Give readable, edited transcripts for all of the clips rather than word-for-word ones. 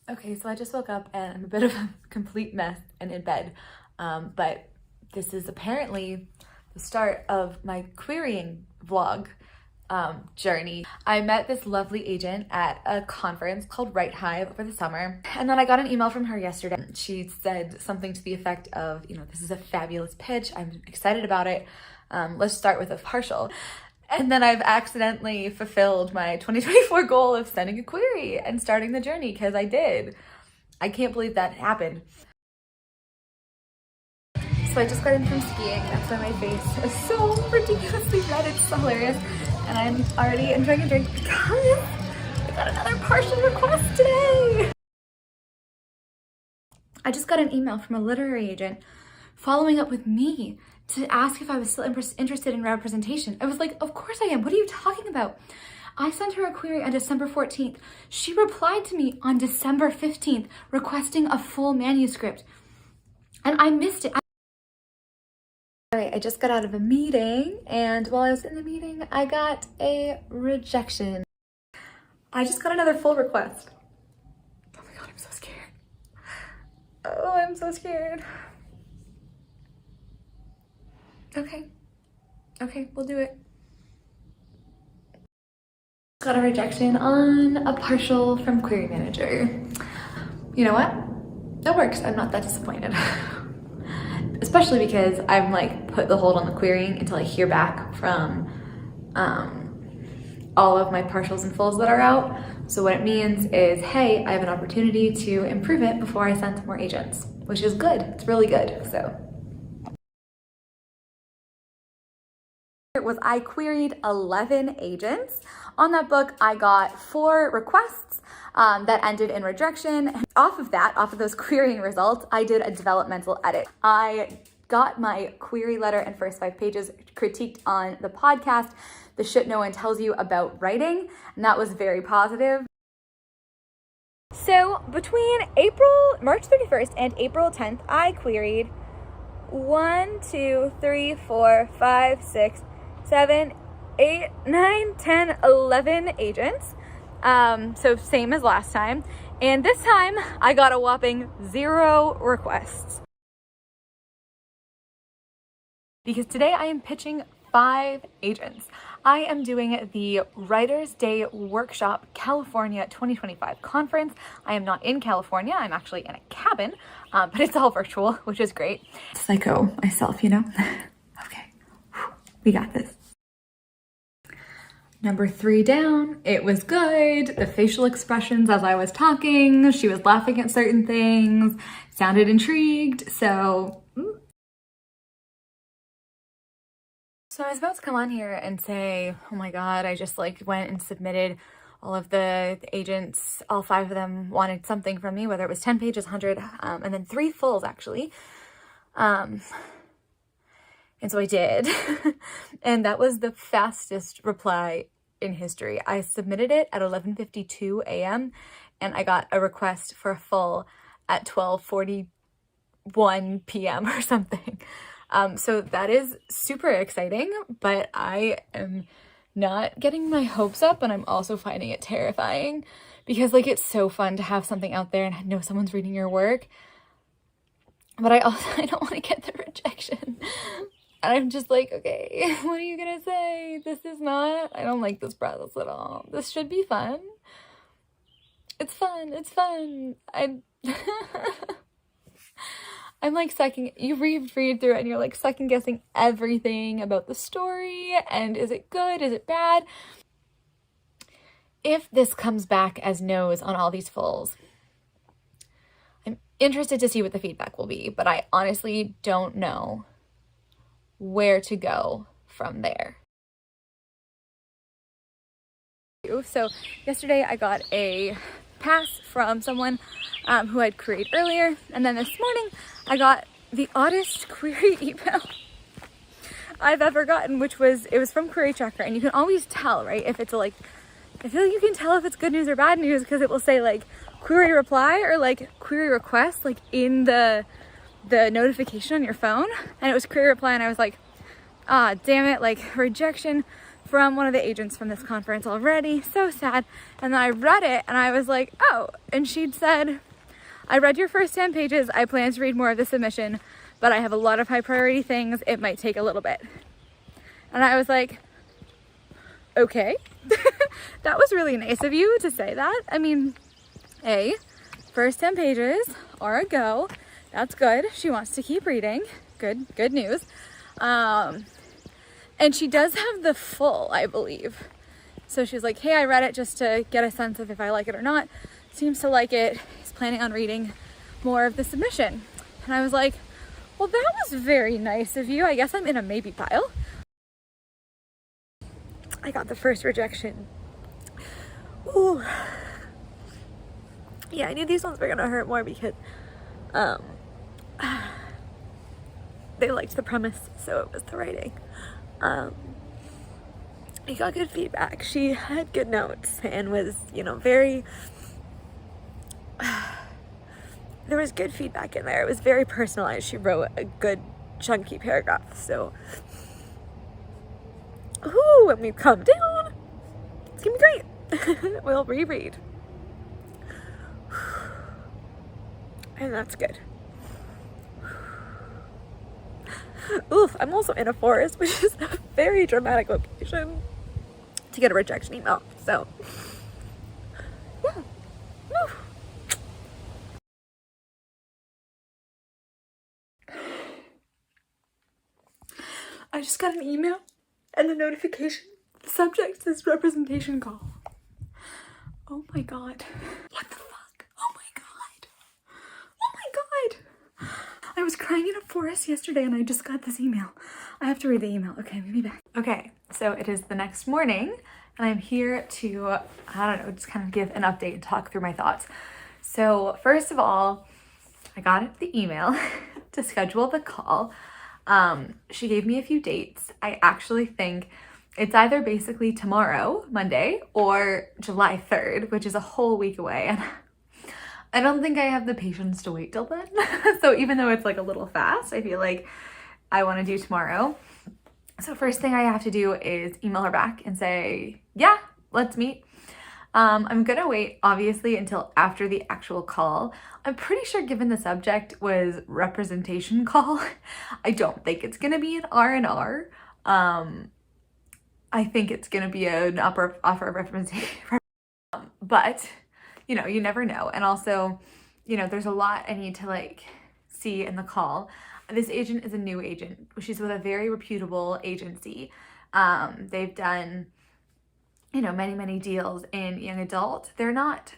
Okay, so I just woke up and I'm a bit of a complete mess and in bed, but this is apparently the start of my querying vlog journey. I met this lovely agent at a conference called Right Hive over the summer, and then I got an email from her yesterday. She said something to the effect of, this is a fabulous pitch, I'm excited about it, let's start with a partial. And then I've accidentally fulfilled my 2024 goal of sending a query and starting the journey, because I did. I can't believe that happened. So I just got in from skiing. That's why my face is so ridiculously red. It's so hilarious. And I'm already enjoying a drink because I got another partial request today. I just got an email from a literary agent following up with me to ask if I was still interested in representation. I was like, of course I am. What are you talking about? I sent her a query on December 14th. She replied to me on December 15th requesting a full manuscript. And I missed it. All right, I just got out of a meeting, and while I was in the meeting, I got a rejection. I just got another full request. Oh my God, I'm so scared. Oh, I'm so scared. Okay, we'll do it. Got a rejection on a partial from Query Manager. You know what? That works. I'm not that disappointed. Especially because I'm put the hold on the querying until I hear back from all of my partials and fulls that are out. So what it means is, hey, I have an opportunity to improve it before I send to more agents, which is good. It's really good. So I queried 11 agents. On that book, I got 4 requests that ended in rejection. Off of those querying results, I did a developmental edit. I got my query letter and first 5 pages critiqued on the podcast, The Shit No One Tells You About Writing, and that was very positive. So between March 31st and April 10th, I queried 1, 2, 3, 4, 5, 6, 7, 8, 9, 10, 11 agents. So same as last time. And this time I got a whopping 0 requests. Because today I am pitching 5 agents. I am doing the Writers' Day Workshop California 2025 conference. I am not in California. I'm actually in a cabin, but it's all virtual, which is great. Psycho myself, Okay, we got this. Number 3 down, it was good. The facial expressions as I was talking, she was laughing at certain things, sounded intrigued, so I was about to come on here and say, oh my God, I just went and submitted all of the agents, all 5 of them wanted something from me, whether it was 10 pages, 100, and then 3 fulls actually. And so I did, and that was the fastest reply in history. I submitted it at 11:52 a.m. and I got a request for a full at 12:41 p.m. or something. So that is super exciting, but I am not getting my hopes up, and I'm also finding it terrifying because it's so fun to have something out there and know someone's reading your work. But I don't want to get the rejection. And I'm just okay, what are you gonna say? I don't like this process at all. This should be fun. It's fun. I'm you read through it and you're second guessing everything about the story, and is it good, is it bad? If this comes back as no's on all these fulls, I'm interested to see what the feedback will be, but I honestly don't know where to go from there. So yesterday I got a pass from someone who I'd queried earlier, and then this morning I got the oddest query email I've ever gotten, it was from Query Tracker, and you can always tell, right, if it's I feel you can tell if it's good news or bad news because it will say query reply or query request in the notification on your phone, and it was query reply, and I was ah, damn it, rejection from one of the agents from this conference already. So sad. And then I read it and I was like, oh, and she'd said, I read your first 10 pages. I plan to read more of the submission, but I have a lot of high priority things. It might take a little bit. And I was like, okay. That was really nice of you to say that. I mean, first 10 pages are a go. That's good. She wants to keep reading. Good news. And she does have the full, I believe. So she's like, hey, I read it just to get a sense of if I like it or not. Seems to like it. He's planning on reading more of the submission. And I was like, well, that was very nice of you. I guess I'm in a maybe pile. I got the first rejection. Ooh. Yeah, I knew these ones were gonna hurt more because they liked the premise, so it was the writing. He got good feedback. She had good notes and was, very there was good feedback in there. It was very personalized. She wrote a good chunky paragraph. So when we come down, it's gonna be great. We'll reread. And that's good. Oof, I'm also in a forest, which is a very dramatic location to get a rejection email. So, yeah. Woo. I just got an email and the notification. The subject says representation call. Oh my god. What the fuck? Oh my god. Oh my god. I was crying in a forest yesterday and I just got this email. I have to read the email. Okay, maybe back. Okay, so it is the next morning and I'm here to, just kind of give an update and talk through my thoughts. So first of all, I got the email to schedule the call. She gave me a few dates. I actually think it's either basically tomorrow, Monday, or July 3rd, which is a whole week away. And I don't think I have the patience to wait till then. So even though it's like a little fast, I feel like I want to do tomorrow. So first thing I have to do is email her back and say, yeah, let's meet. I'm gonna wait obviously until after the actual call. I'm pretty sure given the subject was representation call, I don't think it's gonna be an R&R. I think it's gonna be an offer of representation. But you never know. And also, there's a lot I need to see in the call. This agent is a new agent. She's with a very reputable agency. They've done, many deals in young adult. They're not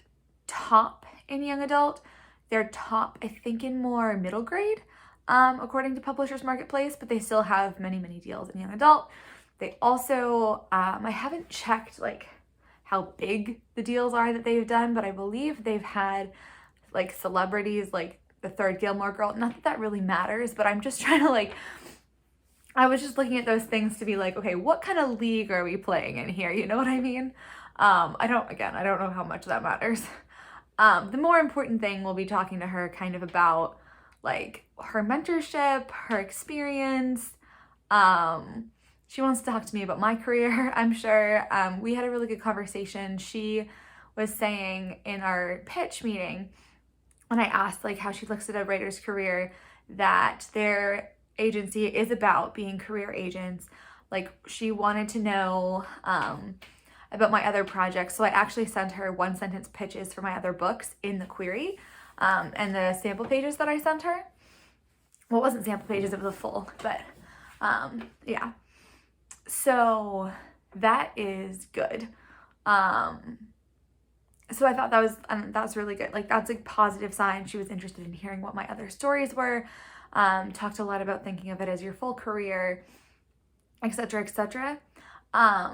top in young adult. They're top, I think, in more middle grade, according to Publishers Marketplace, but they still have many deals in young adult. They also, I haven't checked how big the deals are that they've done, but I believe they've had celebrities like the third Gilmore Girl. Not that really matters, but I'm just trying to I was just looking at those things to be like, okay, what kind of league are we playing in here? You know what I mean? I don't know how much that matters. The more important thing, we'll be talking to her kind of about her mentorship, her experience. She wants to talk to me about my career, I'm sure. We had a really good conversation. She was saying in our pitch meeting, when I asked how she looks at a writer's career, that their agency is about being career agents. She wanted to know about my other projects. So I actually sent her 1-sentence pitches for my other books in the query, and the sample pages that I sent her. Well, it wasn't sample pages, it was a full, but yeah. So that is good. So I thought that was really good. That's a positive sign. She was interested in hearing what my other stories were. Talked a lot about thinking of it as your full career, etc., etc. A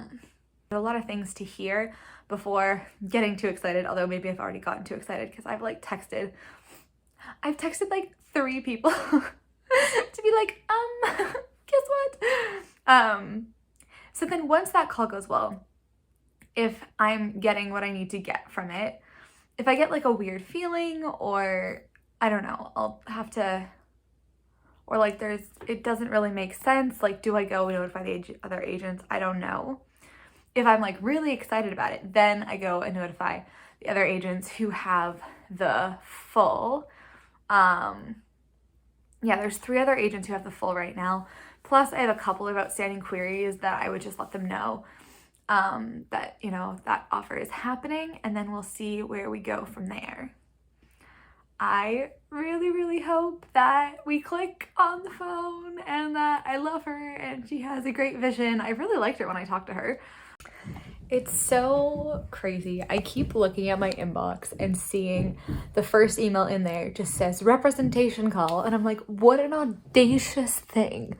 lot of things to hear before getting too excited, although maybe I've already gotten too excited because I've texted 3 people to be guess what? So then once that call goes well, if I'm getting what I need to get from it, if I get a weird feeling, or I don't know, I'll have to, or it doesn't really make sense, do I go notify the other agents? I don't know. if I'm like really excited about it, then I go and notify the other agents who have the full. Yeah, there's 3 other agents who have the full right now. Plus I have a couple of outstanding queries that I would just let them know that, you know, that offer is happening, and then we'll see where we go from there. I really, really hope that we click on the phone and that I love her and she has a great vision. I really liked her when I talked to her. It's so crazy. I keep looking at my inbox and seeing the first email in there just says representation call, and I'm like, what an audacious thing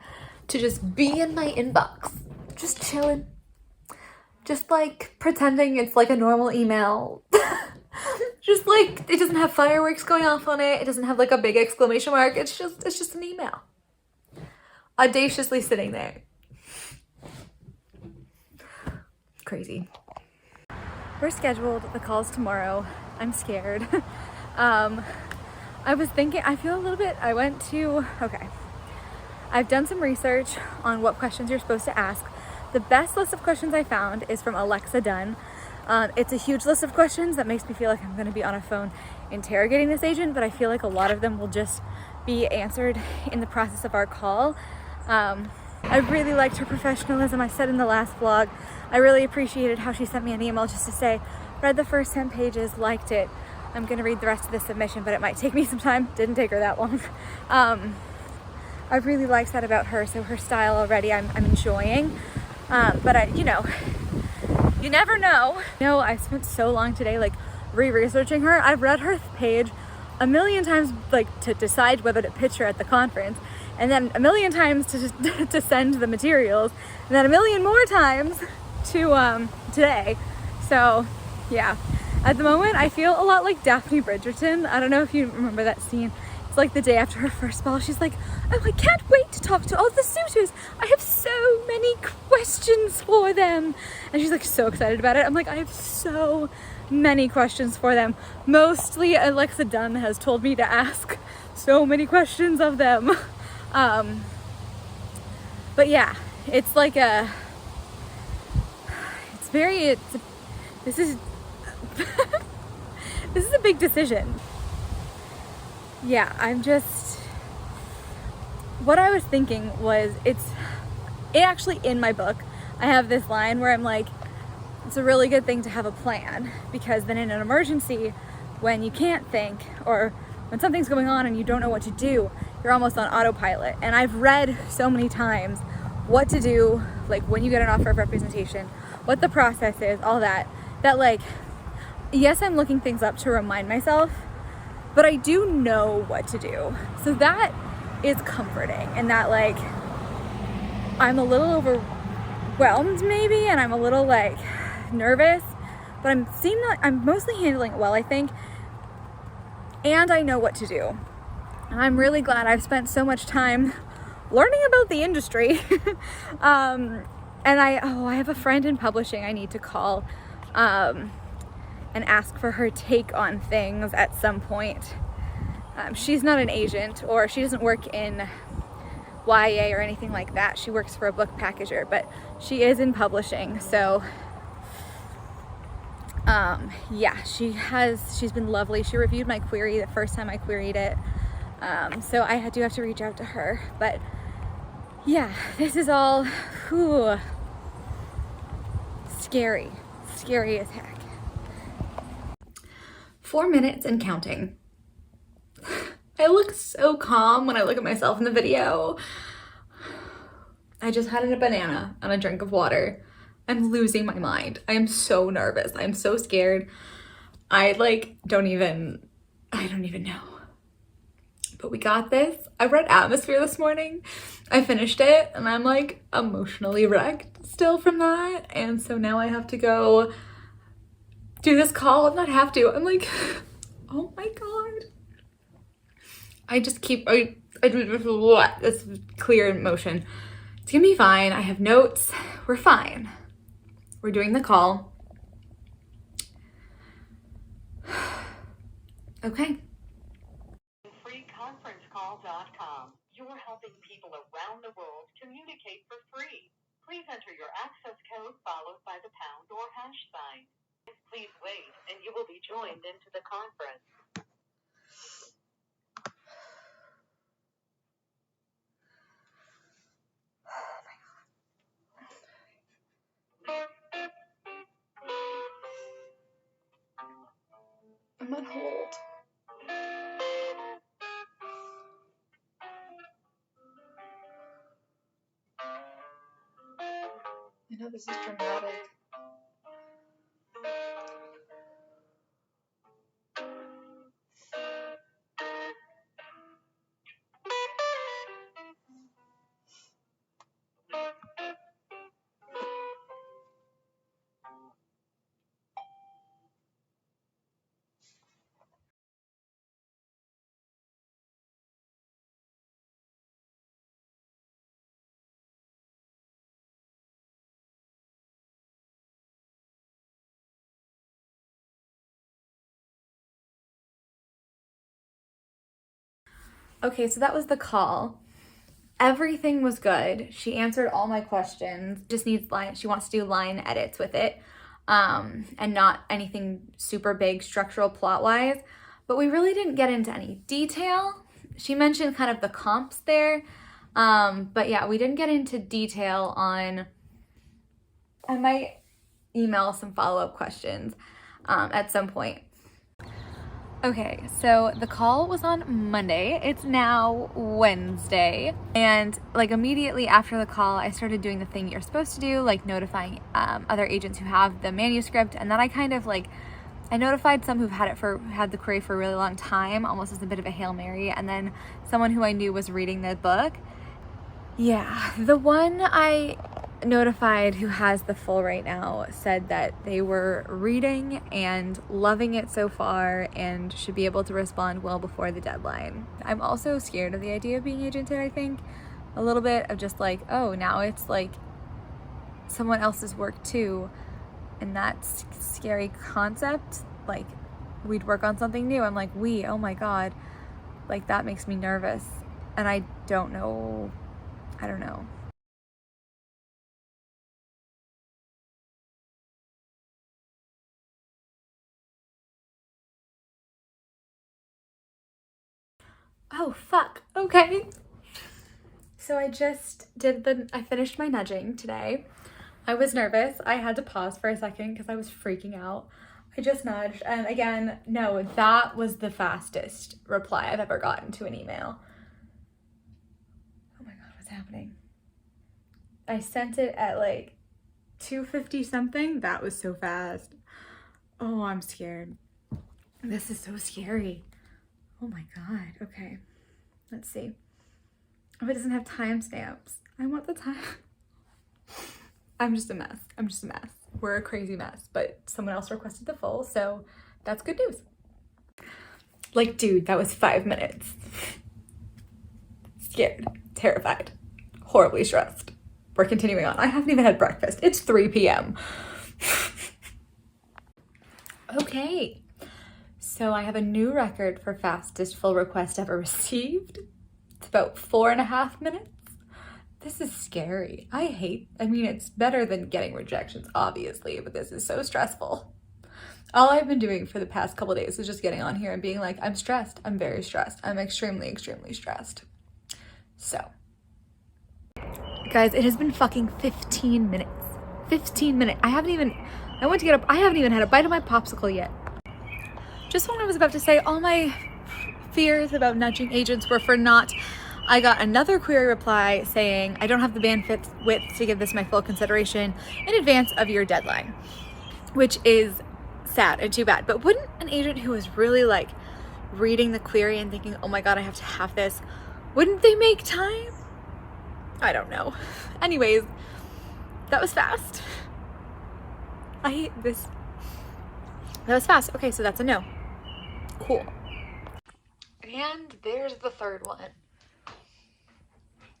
to just be in my inbox, just chilling, just like pretending it's like a normal email. Just like, it doesn't have fireworks going off on it. It doesn't have like a big exclamation mark. It's just an email. Audaciously sitting there. Crazy. We're scheduled. The call's tomorrow. I'm scared. I was thinking, I feel a little bit, okay. I've done some research on what questions you're supposed to ask. The best list of questions I found is from Alexa Dunn. It's a huge list of questions that makes me feel like I'm going to be on a phone interrogating this agent, but I feel like a lot of them will just be answered in the process of our call. I really liked her professionalism. I said in the last vlog, I really appreciated how she sent me an email just to say, read the first 10 pages, liked it. I'm going to read the rest of the submission, but it might take me some time. Didn't take her that long. I really liked that about her, so her style already I'm enjoying. But you know, you never know. No, I spent so long today like re-researching her. I've read her page a million times, like to decide whether to pitch her at the conference, and then a million times to send the materials, and then a million more times to today. So yeah, at the moment I feel a lot like Daphne Bridgerton. I don't know if you remember that scene. It's like the day after her first ball. She's like, oh, I can't wait to talk to all the suitors. I have so many questions for them. And she's like so excited about it. I'm like, I have so many questions for them. Mostly Alexa Dunn has told me to ask so many questions of them. But yeah, it's like this is a big decision. Yeah, what I was thinking was, it actually in my book, I have this line where I'm like, it's a really good thing to have a plan, because then in an emergency, when you can't think, or when something's going on and you don't know what to do, you're almost on autopilot. And I've read so many times what to do, like when you get an offer of representation, what the process is, all that like, yes, I'm looking things up to remind myself, but I do know what to do. So that is comforting, and that like, I'm a little overwhelmed maybe, and I'm a little like nervous, but I'm mostly handling it well, I think, and I know what to do. And I'm really glad I've spent so much time learning about the industry. And I have a friend in publishing I need to call and ask for her take on things at some point. She's not an agent, or she doesn't work in YA or anything like that. She works for a book packager, but she is in publishing. So yeah, she's been lovely. She reviewed my query the first time I queried it. So I do have to reach out to her, but yeah, this is all scary as heck. 4 minutes and counting. I look so calm when I look at myself in the video. I just had a banana and a drink of water. I'm losing my mind. I am so nervous. I'm so scared. I don't even know. But we got this. I read Atmosphere this morning. I finished it and I'm like emotionally wrecked still from that. And so now I have to go do this call. Not have to. I'm like, oh my God. I just I do this clear motion. It's gonna be fine. I have notes. We're fine. We're doing the call. Okay. Freeconferencecall.com. You're helping people around the world communicate for free. Please enter your access code followed by the pound or hash sign. Please wait, and you will be joined into the conference. I'm on hold. I know this is dramatic. Okay, so that was the call. Everything was good. She answered all my questions. Just needs she wants to do line edits with it, and not anything super big structural plot wise. But we really didn't get into any detail. She mentioned kind of the comps there, but yeah, we didn't get into detail on. I might email some follow-up questions at some point. Okay, so the call was on Monday. It's now Wednesday. And like immediately after the call, I started doing the thing you're supposed to do, like notifying other agents who have the manuscript. And then I kind of like, I notified some who've had the query for a really long time, almost as a bit of a Hail Mary. And then someone who I knew was reading the book. Yeah, the one I notified who has the full right now said that they were reading and loving it so far and should be able to respond well before the deadline. I'm also scared of the idea of being agented, I think. A little bit of just like, oh, now it's like someone else's work too. And that's scary concept. Like, we'd work on something new. I'm like, oh my God. Like, that makes me nervous. And I don't know. Oh, fuck. Okay. So I finished my nudging today. I was nervous. I had to pause for a second because I was freaking out. I just nudged. And again, no, that was the fastest reply I've ever gotten to an email. Oh my God, what's happening? I sent it at like 2:50 something. That was so fast. Oh, I'm scared. This is so scary. Oh my God. Okay. Let's see. Oh, it doesn't have timestamps. I want the time. I'm just a mess. We're a crazy mess, but someone else requested the full, so that's good news. Like, dude, that was 5 minutes. Scared, terrified, horribly stressed. We're continuing on. I haven't even had breakfast. It's 3 p.m. Okay. So I have a new record for fastest full request ever received. It's about 4.5 minutes. This is scary. I mean, it's better than getting rejections, obviously, but this is so stressful. All I've been doing for the past couple days is just getting on here and being like, I'm stressed. I'm very stressed. I'm extremely, extremely stressed. So, guys, it has been fucking 15 minutes. 15 minutes. I haven't even had a bite of my popsicle yet. Just when I was about to say all my fears about nudging agents were for naught, I got another query reply saying, I don't have the bandwidth to give this my full consideration in advance of your deadline, which is sad and too bad. But wouldn't an agent who was really like reading the query and thinking, oh my God, I have to have this, wouldn't they make time? I don't know. Anyways, that was fast. I hate this. That was fast. Okay, so that's a no. Cool. And there's the third one.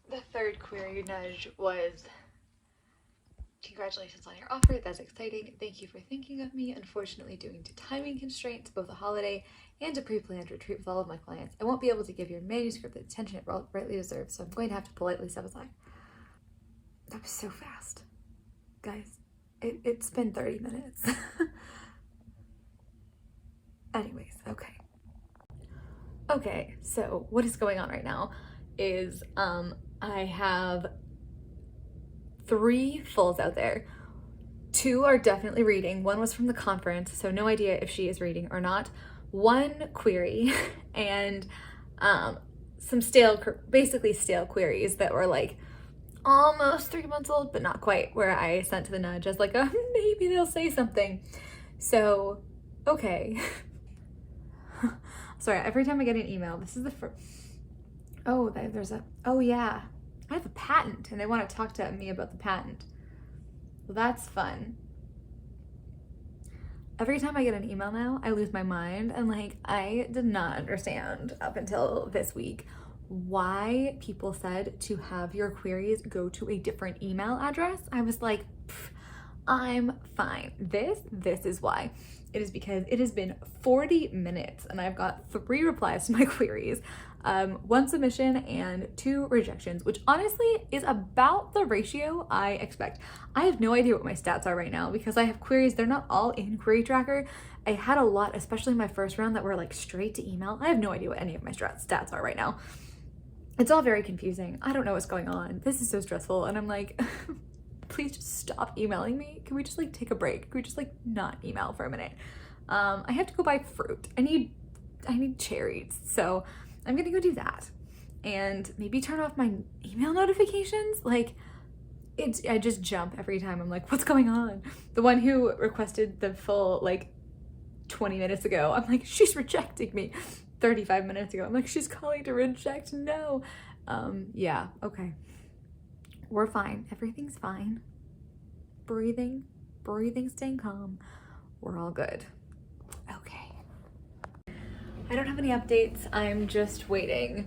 The third query nudge was, congratulations on your offer. That's exciting. Thank you for thinking of me. Unfortunately, due to timing constraints, both a holiday and a pre-planned retreat with all of my clients, I won't be able to give your manuscript the attention it rightly deserves, so I'm going to have to politely step aside. That was so fast. Guys, it's been 30 minutes. Anyways, okay. Okay, so what is going on right now is I have 3 fulls out there. 2 are definitely reading. 1 was from the conference, so no idea if she is reading or not. 1 query and some basically stale queries that were like almost 3 months old, but not quite, where I sent to the nudge as like, oh, maybe they'll say something. So, okay. Sorry, every time I get an email, this is the first. Oh, oh yeah, I have a patent and they want to talk to me about the patent. Well, that's fun. Every time I get an email now, I lose my mind, and like, I did not understand up until this week why people said to have your queries go to a different email address. I was like, I'm fine. This is why. It is because it has been 40 minutes and I've got 3 replies to my queries, 1 submission and 2 rejections, which honestly is about the ratio I expect. I have no idea what my stats are right now because I have queries. They're not all in Query Tracker. I had a lot, especially my first round, that were like straight to email. I have no idea what any of my stats are right now. It's all very confusing. I don't know what's going on. This is so stressful. And I'm like, please just stop emailing me. Can we just like take a break? Can we just like not email for a minute? I have to go buy fruit. I need cherries. So I'm gonna go do that and maybe turn off my email notifications. Like I just jump every time. I'm like, what's going on? The one who requested the full like 20 minutes ago, I'm like, she's rejecting me. 35 minutes ago, I'm like, she's calling to reject. No. Yeah, okay. We're fine. Everything's fine. Breathing, staying calm. We're all good. Okay. I don't have any updates. I'm just waiting.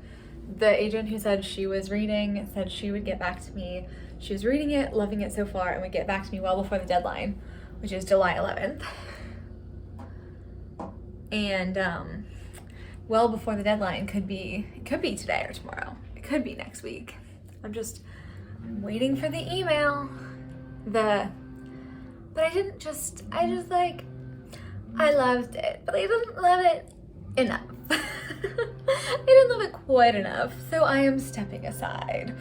The agent who said she was reading said she would get back to me. She was reading it, loving it so far, and would get back to me well before the deadline, which is July 11th. And well before the deadline could be today or tomorrow. It could be next week. I'm just waiting for the email. But I just like, I loved it, but I didn't love it enough. I didn't love it quite enough, so I am stepping aside.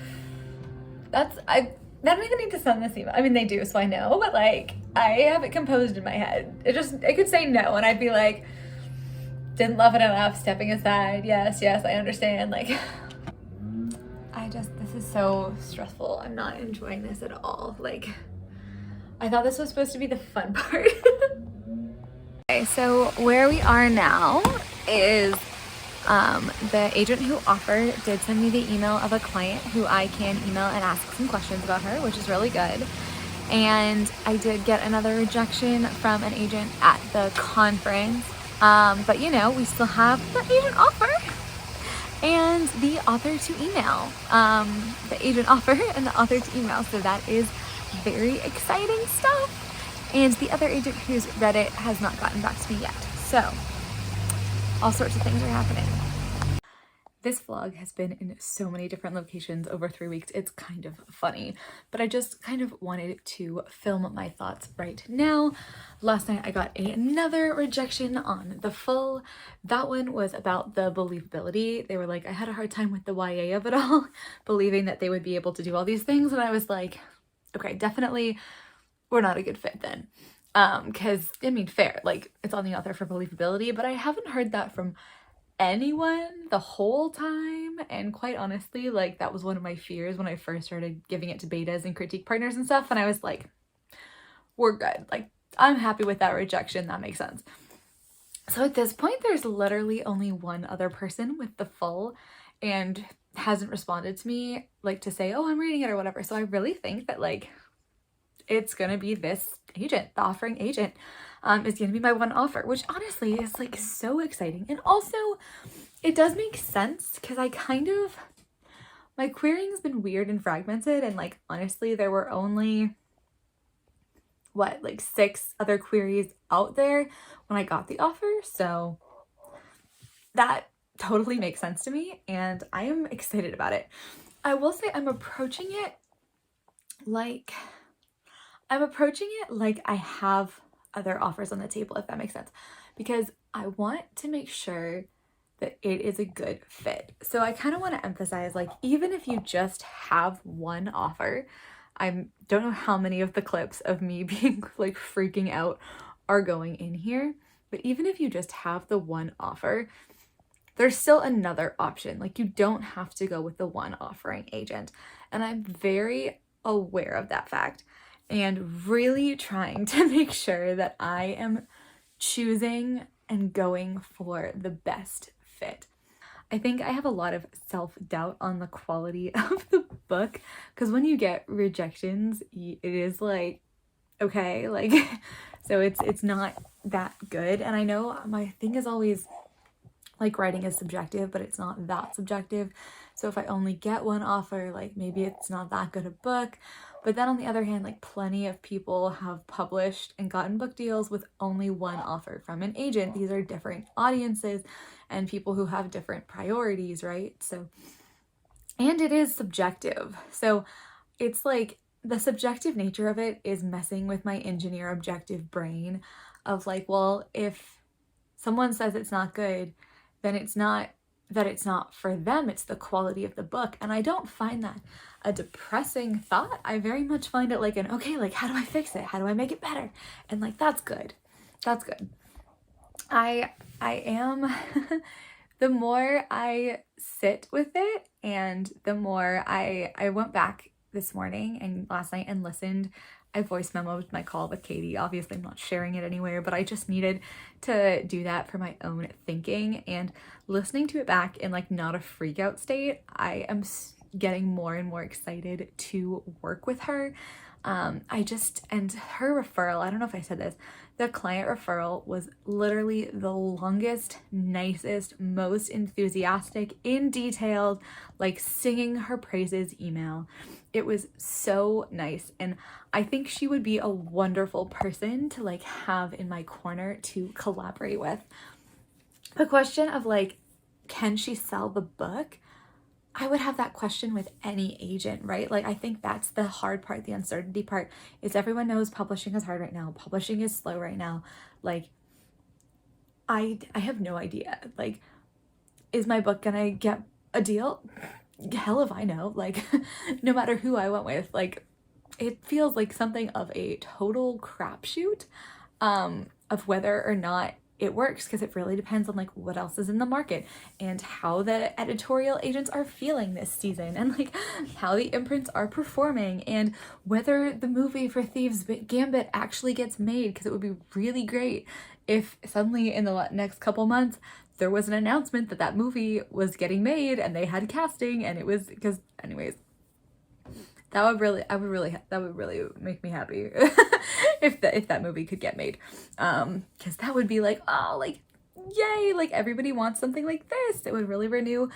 I don't even need to send this email. I mean, they do, so I know, but like, I have it composed in my head. It could say no, and I'd be like, didn't love it enough, stepping aside. Yes, I understand. Like, this is so stressful. I'm not enjoying this at all. Like, I thought this was supposed to be the fun part. Okay, so where we are now is the agent who offered did send me the email of a client who I can email and ask some questions about her, which is really good. And I did get another rejection from an agent at the conference. But you know, we still have the agent offer and the author to email. The agent offer and the author to email. So that is very exciting stuff. And the other agent who's read it has not gotten back to me yet. So all sorts of things are happening. This vlog has been in so many different locations over 3 weeks. It's kind of funny, but I just kind of wanted to film my thoughts right now. Last night I got another rejection on the full. That one was about the believability. They were like, I had a hard time with the YA of it all, believing that they would be able to do all these things. And I was like, okay, definitely we're not a good fit then. Because, I mean, fair, like, it's on the author for believability, but I haven't heard that from anyone the whole time. And quite honestly, like, that was one of my fears when I first started giving it to betas and critique partners and stuff. And I was like, we're good. Like, I'm happy with that rejection. That makes sense. So at this point, there's literally only one other person with the full and hasn't responded to me, like, to say, oh, I'm reading it or whatever. So I really think that, like, it's gonna be this agent, the offering agent, is gonna be my one offer, which honestly is like so exciting. And also it does make sense because my querying has been weird and fragmented, and like honestly there were only like 6 other queries out there when I got the offer, so that totally makes sense to me and I am excited about it. I will say I'm approaching it like, I'm approaching it like I have other offers on the table, if that makes sense, because I want to make sure that it is a good fit. So I kind of want to emphasize, like, even if you just have one offer, I don't know how many of the clips of me being like freaking out are going in here, but even if you just have the one offer, there's still another option. Like, you don't have to go with the one offering agent. And I'm very aware of that fact and really trying to make sure that I am choosing and going for the best fit. I think I have a lot of self-doubt on the quality of the book, because when you get rejections, it is like, okay, like, so it's not that good. And I know my thing is always, like, writing is subjective, but it's not that subjective. So if I only get one offer, like, maybe it's not that good a book. But then on the other hand, like, plenty of people have published and gotten book deals with only one offer from an agent. These are different audiences and people who have different priorities, right? So, and it is subjective. So it's like, the subjective nature of it is messing with my engineer objective brain of like, well, if someone says it's not good, then it's not that it's not for them, it's the quality of the book. And I don't find that a depressing thought. I very much find it like an, okay, like, how do I fix it? How do I make it better? And like, that's good. That's good. I am, the more I sit with it and the more I went back this morning and last night and listened. I voice memoed my call with Katie. Obviously, I'm not sharing it anywhere, but I just needed to do that for my own thinking, and listening to it back in like not a freak out state. I am getting more and more excited to work with her. And her referral, I don't know if I said this, the client referral was literally the longest, nicest, most enthusiastic, in detailed, like singing her praises email. It was so nice. And I think she would be a wonderful person to like have in my corner to collaborate with. The question of like, can she sell the book? I would have that question with any agent, right? Like, I think that's the hard part, the uncertainty part, is everyone knows publishing is hard right now. Publishing is slow right now. Like, I have no idea. Like, is my book gonna get a deal? Hell if I know. Like, no matter who I went with, like, it feels like something of a total crapshoot of whether or not it works, because it really depends on like what else is in the market and how the editorial agents are feeling this season, and like how the imprints are performing, and whether the movie for Thieves Gambit actually gets made, because it would be really great if suddenly in the next couple months there was an announcement that that movie was getting made and they had casting, and it was, because anyways, that would really make me happy if that movie could get made. Because that would be like, oh, like, yay, like everybody wants something like this. It would really renew,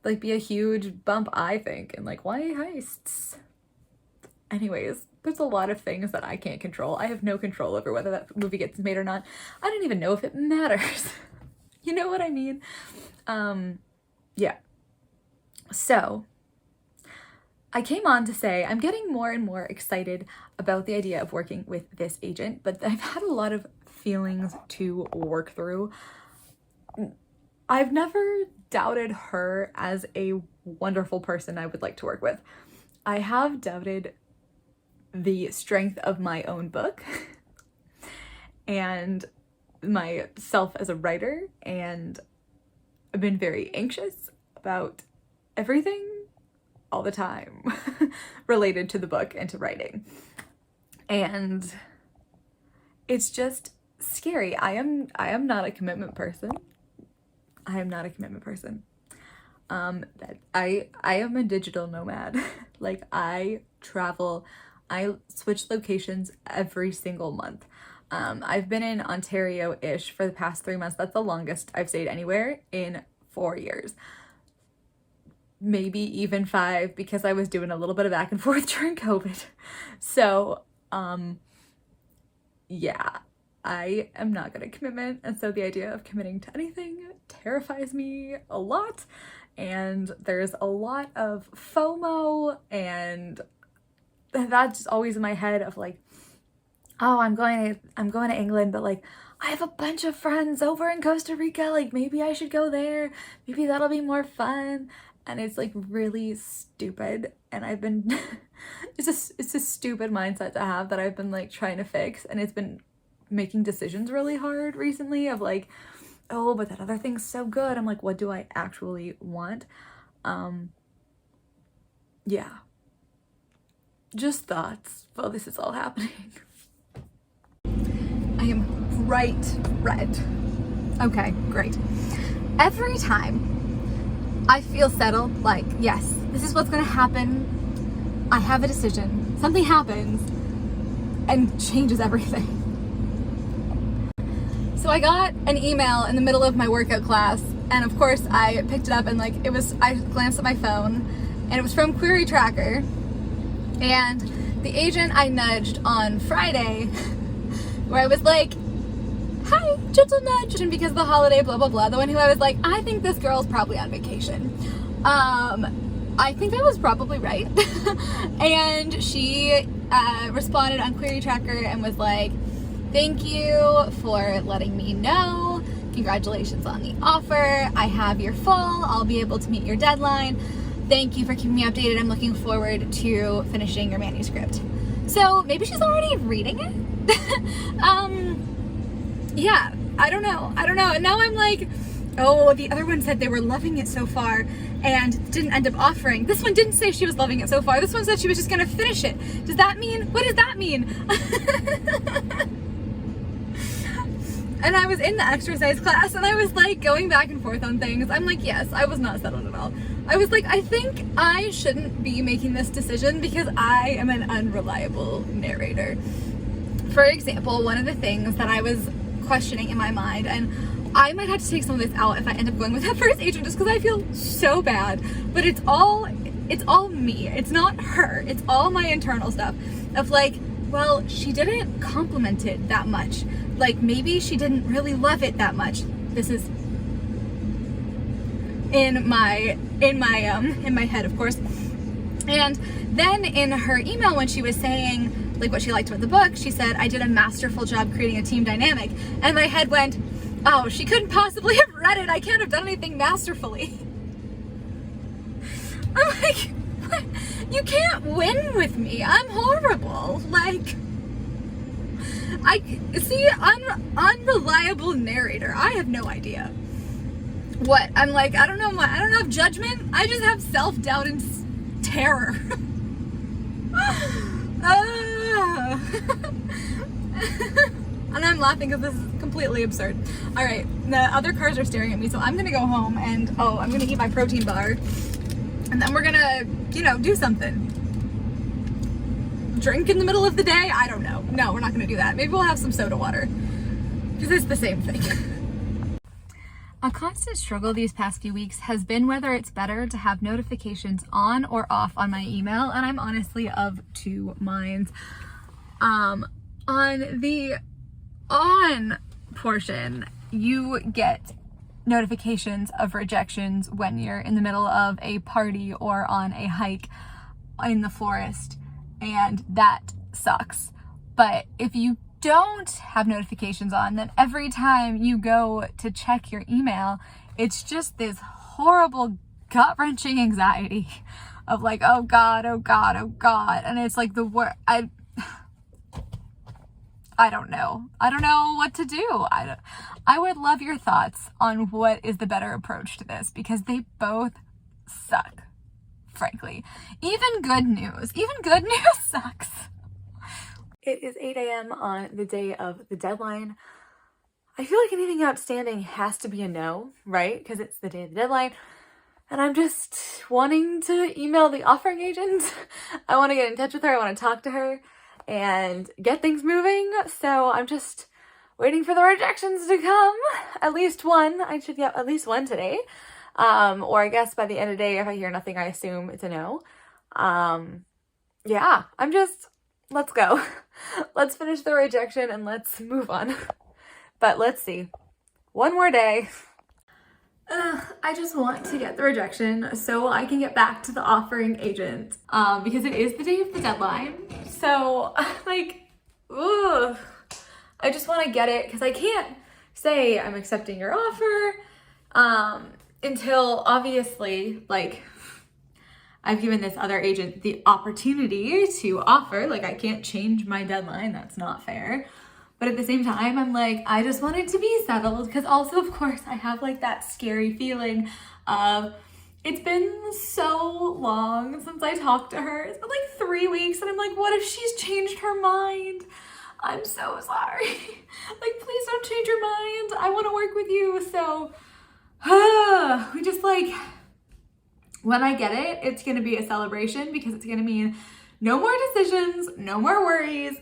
like, be a huge bump, I think, and like, why heists? Anyways, there's a lot of things that I can't control. I have no control over whether that movie gets made or not. I don't even know if it matters. You know what I mean? Yeah. So I came on to say I'm getting more and more excited about the idea of working with this agent, but I've had a lot of feelings to work through. I've never doubted her as a wonderful person I would like to work with. I have doubted the strength of my own book and myself as a writer, and I've been very anxious about everything all the time related to the book and to writing. And it's just scary. I am not a commitment person. That I am a digital nomad. Like, I travel, I switch locations every single month. I've been in Ontario-ish for the past 3 months. That's the longest I've stayed anywhere in 4 years. Maybe even 5, because I was doing a little bit of back and forth during COVID. So, yeah, I am not good at commitment. And so the idea of committing to anything terrifies me a lot. And there's a lot of FOMO, and that's always in my head of like, oh, I'm going to England, but like I have a bunch of friends over in Costa Rica, like maybe I should go there, maybe that'll be more fun. And it's like really stupid, and I've been it's a stupid mindset to have that I've been like trying to fix, and it's been making decisions really hard recently of like, oh, but that other thing's so good. I'm like, what do I actually want? Yeah, just thoughts while this is all happening. I am bright red. Okay, great. Every time I feel settled, like, yes, this is what's gonna happen, I have a decision, something happens and changes everything. So I got an email in the middle of my workout class, and of course I picked it up and like I glanced at my phone, and it was from Query Tracker, and the agent I nudged on Friday where I was like, hi, gentle nudge, and because of the holiday, blah, blah, blah. The one who I was like, I think this girl's probably on vacation. I think I was probably right. And she responded on Query Tracker and was like, thank you for letting me know. Congratulations on the offer. I have your full. I'll be able to meet your deadline. Thank you for keeping me updated. I'm looking forward to finishing your manuscript. So maybe she's already reading it. Yeah, I don't know. And now I'm like, oh, the other one said they were loving it so far and didn't end up offering. This one didn't say she was loving it so far. This one said she was just gonna finish it. Does that mean, what does that mean? And I was in the exercise class and I was like going back and forth on things. I'm like, yes, I was not settled at all. I was like, I think I shouldn't be making this decision because I am an unreliable narrator. For example, one of the things that I was questioning in my mind, and I might have to take some of this out if I end up going with that first agent just because I feel so bad, but it's all me. It's not her. It's all my internal stuff of like, well, she didn't compliment it that much. Like maybe she didn't really love it that much. This is in my head, of course. And then in her email when she was saying like what she liked about the book, she said, I did a masterful job creating a team dynamic. And my head went, oh, she couldn't possibly have read it. I can't have done anything masterfully. I'm like, what? You can't win with me. I'm horrible. Like, unreliable narrator. I have no idea. What? I'm like, I don't know. I don't have judgment. I just have self-doubt and terror. And I'm laughing because this is completely absurd. All right, the other cars are staring at me, so I'm gonna go home and I'm gonna eat my protein bar, and then we're gonna, do something. Drink in the middle of the day? I don't know. No, we're not gonna do that. Maybe we'll have some soda water because it's the same thing. A constant struggle these past few weeks has been whether it's better to have notifications on or off on my email, and I'm honestly of two minds. On the on portion, you get notifications of rejections when you're in the middle of a party or on a hike in the forest, and that sucks. But if you don't have notifications on, then every time you go to check your email, it's just this horrible gut-wrenching anxiety of like, oh God, oh God, oh God. And it's like the worst. I don't know. I don't know what to do. I would love your thoughts on what is the better approach to this, because they both suck, frankly. Even good news sucks. It is 8 a.m. on the day of the deadline. I feel like anything outstanding has to be a no, right? Because it's the day of the deadline. And I'm just wanting to email the offering agent. I want to get in touch with her. I want to talk to her and get things moving. So I'm just waiting for the rejections to come. At least one. I should get at least one today. Or I guess by the end of the day, if I hear nothing, I assume it's a no. Yeah, let's go. Let's finish the rejection and let's move on. But let's see. One more day. I just want to get the rejection so I can get back to the offering agent because it is the day of the deadline. So like, ugh, I just want to get it because I can't say I'm accepting your offer until obviously like I've given this other agent the opportunity to offer. Like I can't change my deadline. That's not fair. But at the same time, I'm like, I just want it to be settled because also, of course, I have like that scary feeling of it's been so long since I talked to her. It's been like 3 weeks and I'm like, what if she's changed her mind? I'm so sorry. Like, please don't change your mind. I want to work with you. So we just like, when I get it, it's going to be a celebration because it's going to mean no more decisions, no more worries.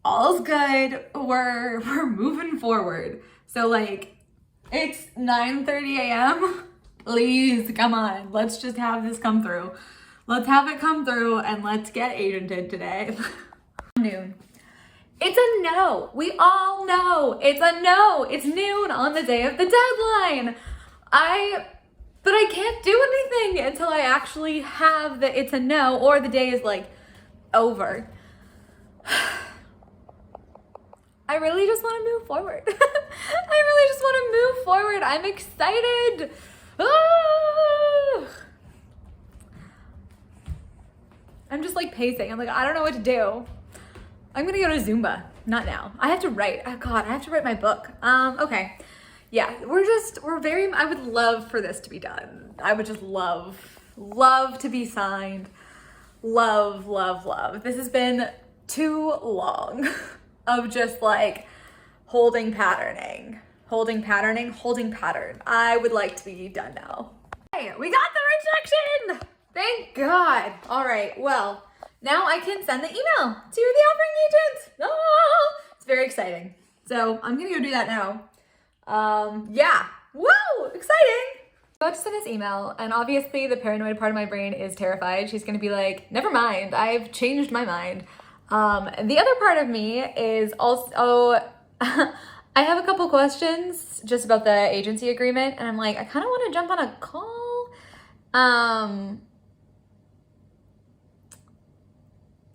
All's good. We're moving forward. So like it's 9:30 a.m. Please come on. Let's just have this come through. Let's have it come through and let's get agented today. Noon. It's a no. We all know it's a no. It's noon on the day of the deadline. But I can't do anything until I actually have the it's a no or the day is like over. I really just want to move forward. I really just want to move forward. I'm excited. Ah! I'm just like pacing. I'm like, I don't know what to do. I'm gonna go to Zumba. Not now. I have to write. Oh God, I have to write my book. Okay. Yeah, I would love for this to be done. I would just love to be signed. Love. This has been too long. Of just like holding pattern. I would like to be done now. Hey, we got the rejection! Thank God. All right, well, now I can send the email to the offering agent. Oh, it's very exciting. So I'm gonna go do that now. Yeah, woo, exciting. I'm about to send this email and obviously the paranoid part of my brain is terrified. She's gonna be like, never mind, I've changed my mind. The other part of me is also, I have a couple questions just about the agency agreement and I'm like, I kind of want to jump on a call.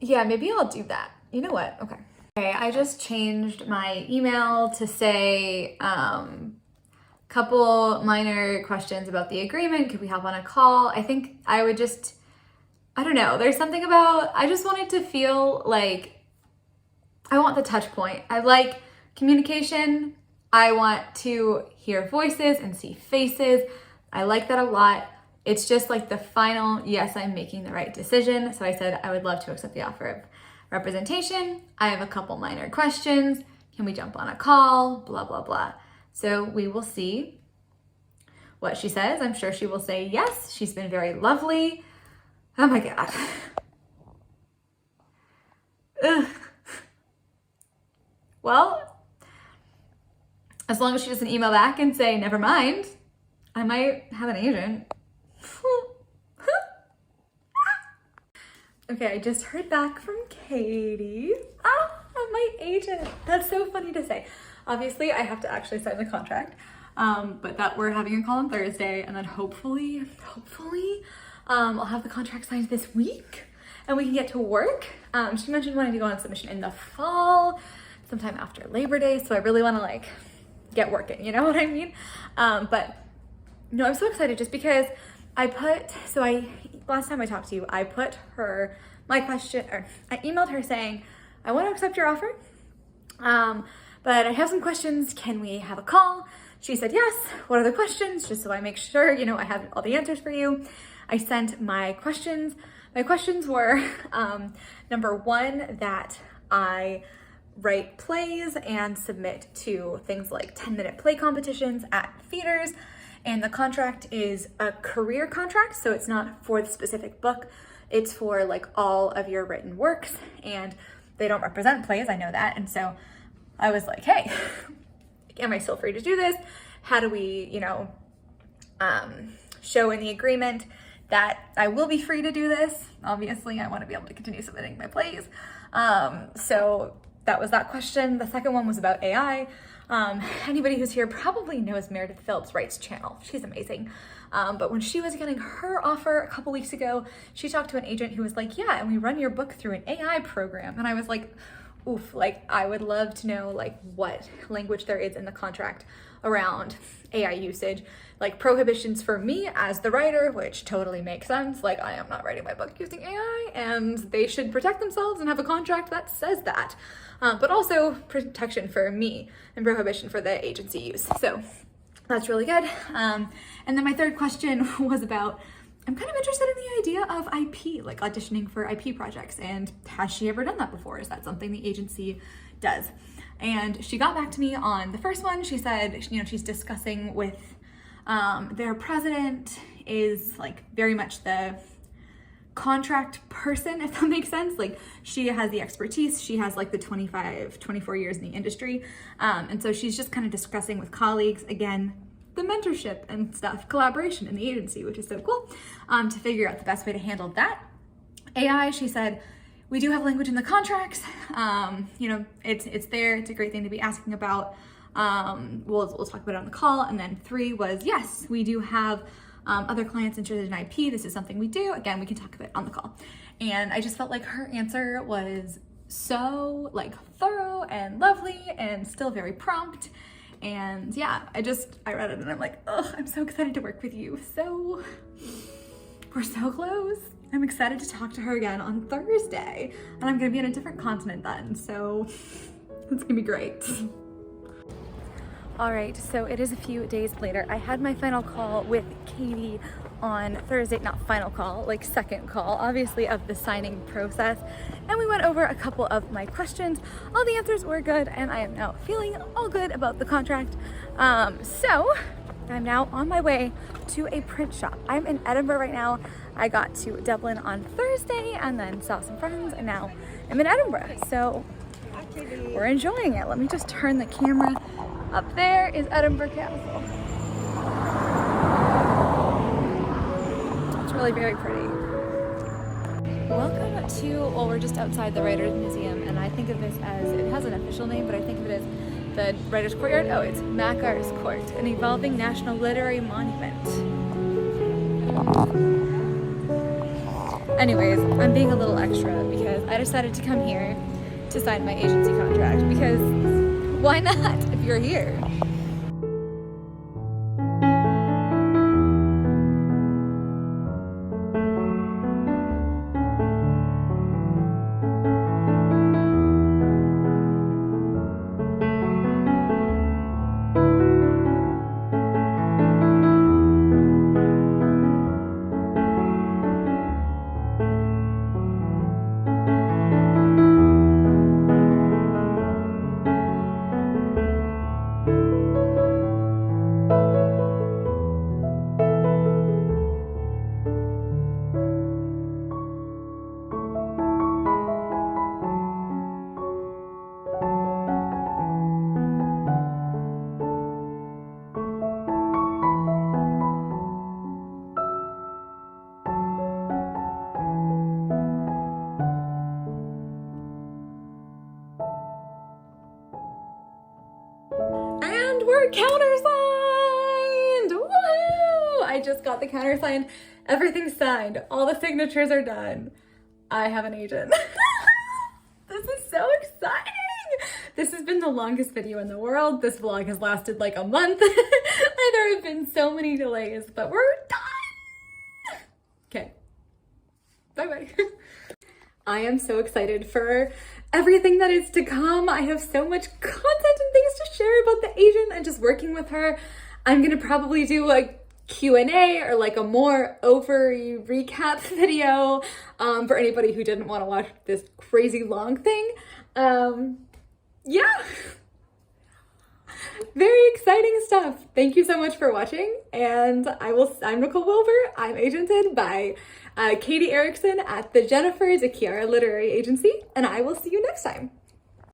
Yeah, maybe I'll do that. You know what? Okay, I just changed my email to say, couple minor questions about the agreement. Could we hop on a call? I think I would just, I don't know. There's something about, I just want it to feel like, I want the touch point. I like communication. I want to hear voices and see faces. I like that a lot. It's just like the final, yes, I'm making the right decision. So I said, I would love to accept the offer of representation. I have a couple minor questions. Can we jump on a call? Blah, blah, blah. So we will see what she says. I'm sure she will say yes. She's been very lovely. Oh my God. Ugh. Well, as long as she doesn't email back and say, never mind, I might have an agent. Okay, I just heard back from Katie. My agent. That's so funny to say. Obviously, I have to actually sign the contract, but that we're having a call on Thursday, and then hopefully, I'll have the contract signed this week, and we can get to work. She mentioned wanting to go on submission in the fall, sometime after Labor Day, so I really want to like get working, you know what I mean? But no, I'm so excited just because last time I talked to you, I put her I emailed her saying, I want to accept your offer, but I have some questions. Can we have a call? She said, yes. What are the questions? Just so I make sure, I have all the answers for you. I sent my questions. My questions were, number one, that I write plays and submit to things like 10-minute play competitions at theaters. And the contract is a career contract, so it's not for the specific book. It's for like all of your written works, and they don't represent plays, I know that. And so I was like, hey, am I still free to do this? How do we, show in the agreement that I will be free to do this? Obviously, I want to be able to continue submitting my plays. So that was that question. The second one was about AI. Anybody who's here probably knows Meredith Phillips Wright's channel. She's amazing. But when she was getting her offer a couple weeks ago, she talked to an agent who was like, yeah, and we run your book through an AI program. And I was like, oof, like I would love to know like what language there is in the contract around AI usage, like prohibitions for me as the writer, which totally makes sense. Like I am not writing my book using AI and they should protect themselves and have a contract that says that. But also protection for me and prohibition for the agency use. So that's really good. And then my third question was about, I'm kind of interested in the idea of IP, like auditioning for IP projects. And has she ever done that before? Is that something the agency does? And she got back to me on the first one. She said, you know, she's discussing with their president is like very much the contract person, if that makes sense. Like she has the expertise, she has like the 24 years in the industry. And so she's just kind of discussing with colleagues, again, the mentorship and stuff, collaboration in the agency, which is so cool, to figure out the best way to handle that. AI, she said, we do have language in the contracts. You know, it's there. It's a great thing to be asking about. We'll talk about it on the call. And then 3 was, yes, we do have other clients interested in IP. This is something we do. Again, we can talk about it on the call. And I just felt like her answer was so like thorough and lovely and still very prompt. And yeah, I read it and I'm like, oh, I'm so excited to work with you. So we're so close. I'm excited to talk to her again on Thursday, and I'm gonna be on a different continent then. So it's gonna be great. All right, so it is a few days later. I had my final call with Katie on Thursday, not final call, like second call, obviously, of the signing process. And we went over a couple of my questions. All the answers were good, and I am now feeling all good about the contract. So I'm now on my way to a print shop. I'm in Edinburgh right now. I got to Dublin on Thursday and then saw some friends, and now I'm in Edinburgh. So we're enjoying it. Let me just turn the camera. Up there is Edinburgh Castle. It's really very pretty. Welcome to, well, we're just outside the Writers Museum, and I think of this as, it has an official name, but I think of it as the Writers Courtyard. Oh, it's Makar's Court, an evolving national literary monument. Anyways, I'm being a little extra because I decided to come here to sign my agency contract, because why not if you're here? We're countersigned! Woohoo! I just got the countersigned. Everything's signed. All the signatures are done. I have an agent. This is so exciting! This has been the longest video in the world. This vlog has lasted like a month. There have been so many delays, but we're done! Okay. Bye-bye. I am so excited for everything that is to come. I have so much content and things to share about the agent and just working with her. I'm gonna probably do a Q&A or like a more ovary recap video for anybody who didn't want to watch this crazy long thing. Yeah. Very exciting stuff. Thank you so much for watching, and I'm Nicole Wilbur. I'm agented by Katie Erickson at the Jennifer DeChiara Literary Agency, and I will see you next time.